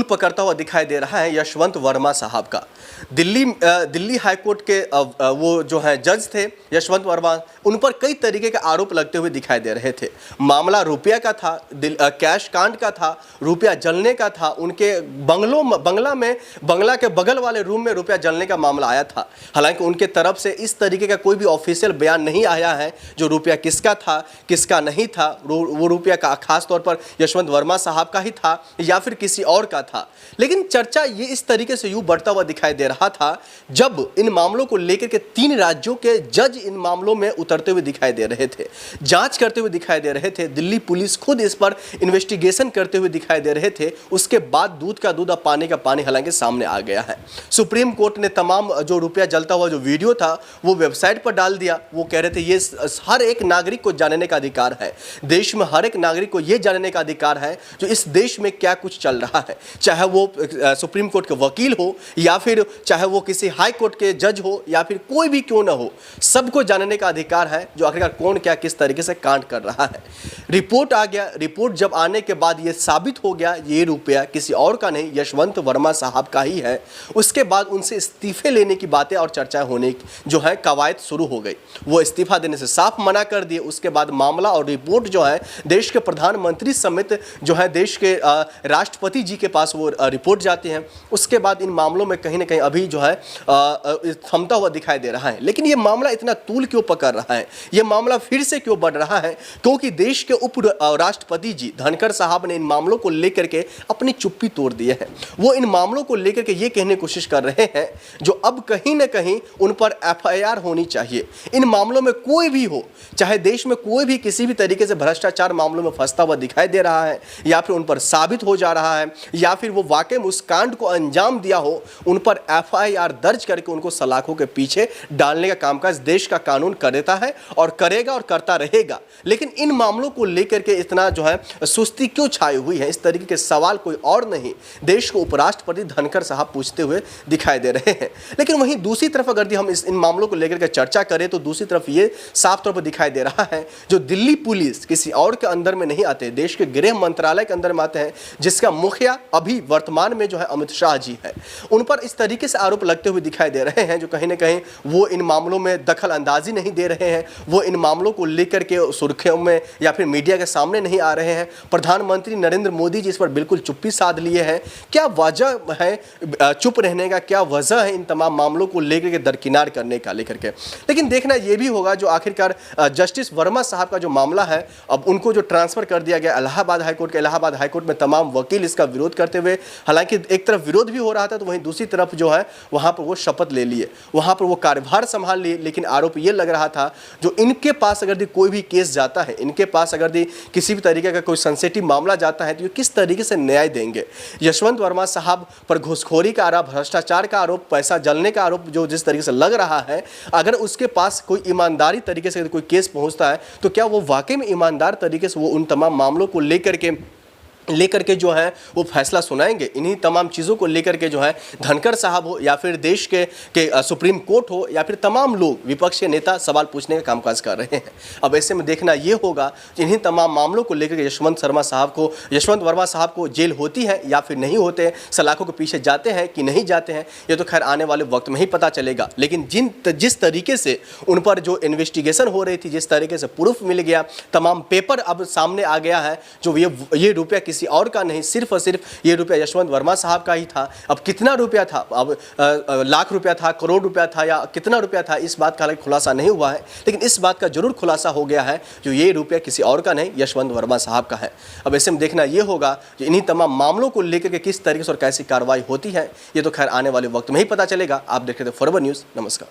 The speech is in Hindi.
पकड़ता हुआ दिखाई दे रहा है यशवंत वर्मा साहब का। दिल्ली हाईकोर्ट के वो जो है जज थे यशवंत वर्मा, उन पर कई तरीके के आरोप लगते हुए दिखाई दे रहे थे। मामला रुपया का था, कैश कांड का था, रुपया जलने का था, उनके बंगला के बगल वाले रूम में रुपया जलने का मामला आया था। हालांकि उनके तरफ से इस तरीके का कोई भी ऑफिशियल बयान नहीं आया है जो रुपया किसका था किसका नहीं था, वो रुपया का खास तौर पर यशवंत वर्मा साहब का ही था या फिर किसी और का था। लेकिन चर्चा ये इस तरीके से यूं बढ़ता हुआ दिखाई दे रहा था जब इन मामलों को लेकर के 3 राज्यों के जज इन मामलों में उतरते हुए दिखाई दे रहे थे, जांच करते हुए दिखाई दे रहे थे। दिल्ली पुलिस खुद इस पर इन्वेस्टिगेशन करते हुए दिखाई दे रहे थे। उसके बाद दूध का दूध और पानी का पानी हालांकि सामने आ गया है। सुप्रीम कोर्ट ने तमाम जो रुपया जलता हुआ जो वीडियो था वो वेबसाइट पर डाल दिया। वो कह रहे थे ये हर एक नागरिक को जानने का अधिकार है, देश में हर एक नागरिक को यह जानने का अधिकार है जो इस देश में क्या कुछ चल रहा है, चाहे वो सुप्रीम कोर्ट के वकील हो या फिर चाहे वो किसी हाई कोर्ट के जज हो या फिर कोई भी क्यों ना हो, सबको जानने का अधिकार है जो आखिरकार कौन क्या किस तरीके से कांड कर रहा है। रिपोर्ट आ गया, रिपोर्ट जब आने के बाद ये साबित हो गया ये रुपया किसी और का नहीं यशवंत वर्मा साहब का ही है। उसके बाद उनसे इस्तीफे लेने की बातें और चर्चाएं होने जो है कवायद शुरू हो गई। वो इस्तीफा देने से साफ मना कर दिए। उसके बाद मामला और रिपोर्ट जो है देश के प्रधानमंत्री समेत जो है देश के राष्ट्रपति जी के पास वो रिपोर्ट जाती है। उसके बाद इन मामलों में कहीं ना कहीं अभी जो है थमता हुआ दिखाई दे रहा है। लेकिन ये मामला इतना तूल क्यों पकड़ रहा है, ये मामला फिर से क्यों बढ़ रहा है? क्योंकि देश के उप राष्ट्रपति जी धनखड़ साहब ने इन मामलों को लेकर के अपनी चुप्पी तोड़ दी है। वो इन मामलों को लेकर के ये कहने की कोशिश कर रहे हैं जो अब कहीं ना कहीं उन पर FIR होनी चाहिए। इन मामलों में कोई भी हो, चाहे देश में कोई भी किसी भी तरीके से भ्रष्टाचार मामलों में फंसता हुआ दिखाई दे रहा है या फिर उन पर साबित हो जा रहा है या फिर वो वाकई में उस कांड को अंजाम दिया हो, उन पर FIR दर्ज करके उनको सलाखों के पीछे डालने का कामकाज देश का कानून कर देता है और करेगा और करता रहेगा। लेकिन इन मामलों को लेकर के इतना जो है सुस्ती क्यों छाई हुई है, इस तरीके के सवाल कोई और नहीं देश को उपराष्ट्रपति धनखड़ साहब पूछते हुए दिखाई दे रहे हैं। लेकिन वहीं दूसरी तरफ अगर हम इन मामलों को लेकर के चर्चा करें तो दूसरी तरफ ये साफ तौर पर दिखाई दे रहा है जो दिल्ली पुलिस किसी और के अंदर में नहीं आते, देश के गृह मंत्रालय के अंदर में आते हैं, जिसका मुखिया अभी वर्तमान में जो है अमित शाह जी है। उन पर इस तरीके से आरोप लगते हुए दिखाई दे रहे हैं जो कहीं ना कहीं वो इन मामलों में दखल अंदाजी नहीं दे रहे हैं, वो इन मामलों को लेकर के सुर्खियों में या फिर मीडिया के सामने नहीं आ रहे हैं। प्रधानमंत्री नरेंद्र मोदी जी इस पर बिल्कुल चुप्पी साध लिए हैं। क्या वजह है चुप रहने का, क्या वजह है इन तमाम मामलों को लेकर के दरकिनार करने का लेकर के? लेकिन देखना यह भी होगा जो आखिरकार जस्टिस वर्मा साहब का जो मामला है, अब उनको जो ट्रांसफर कर दिया गया इलाहाबाद हाईकोर्ट के, इलाहाबाद हाईकोर्ट में तमाम वकील इसका विरोध करते हुए, हालांकि एक तरफ विरोध भी हो रहा था तो वहीं दूसरी तरफ जो है वहां पर वो शपथ ले लिए, वहां पर वो कार्यभार संभाल लिए। लेकिन आरोप ये लग रहा था जो इनके पास अगर कोई भी केस जाता है, इनके पास अगर किसी भी तरीके का कोई सेंसिटिव मामला जाता है तो ये किस तरीके से न्याय देंगे? यशवंत वर्मा साहब पर घूसखोरी का आरोप, भ्रष्टाचार का आरोप, पैसा जलने का आरोप जो जिस तरीके से लग रहा है, अगर उसके पास कोई ईमानदारी तरीके से कोई केस पहुंचता है तो क्या वो वाकई में ईमानदार तरीके से वो उन तमाम मामलों को लेकर के जो है वो फैसला सुनाएंगे? इन्हीं तमाम चीज़ों को लेकर के जो है धनखड़ साहब हो या फिर देश के सुप्रीम कोर्ट हो या फिर तमाम लोग विपक्ष के नेता सवाल पूछने का कामकाज कर रहे हैं। अब ऐसे में देखना ये होगा कि इन्हीं तमाम मामलों को लेकर के यशवंत वर्मा साहब को जेल होती है या फिर नहीं होते, सलाखों के पीछे जाते हैं कि नहीं जाते हैं, ये तो खैर आने वाले वक्त में ही पता चलेगा। लेकिन जिस तरीके से उन पर जो इन्वेस्टिगेशन हो रही थी, जिस तरीके से प्रूफ मिल गया, तमाम पेपर अब सामने आ गया है जो ये रुपया किसी और का नहीं, सिर्फ और सिर्फ ये रुपया यशवंत वर्मा साहब का ही था। अब कितना रुपया था, अब लाख रुपया था, करोड़ रुपया था या कितना रुपया था, इस बात का खुलासा नहीं हुआ है। लेकिन इस बात का जरूर खुलासा हो गया है जो ये रुपया किसी और का नहीं यशवंत वर्मा साहब का है। अब ऐसे में देखना ये होगा कि इन्हीं तमाम मामलों को लेकर के किस तरीके से और कैसी कार्रवाई होती है, ये तो खैर आने वाले वक्त में ही पता चलेगा। आप देख रहे थे फॉरवर्ड न्यूज़। नमस्कार।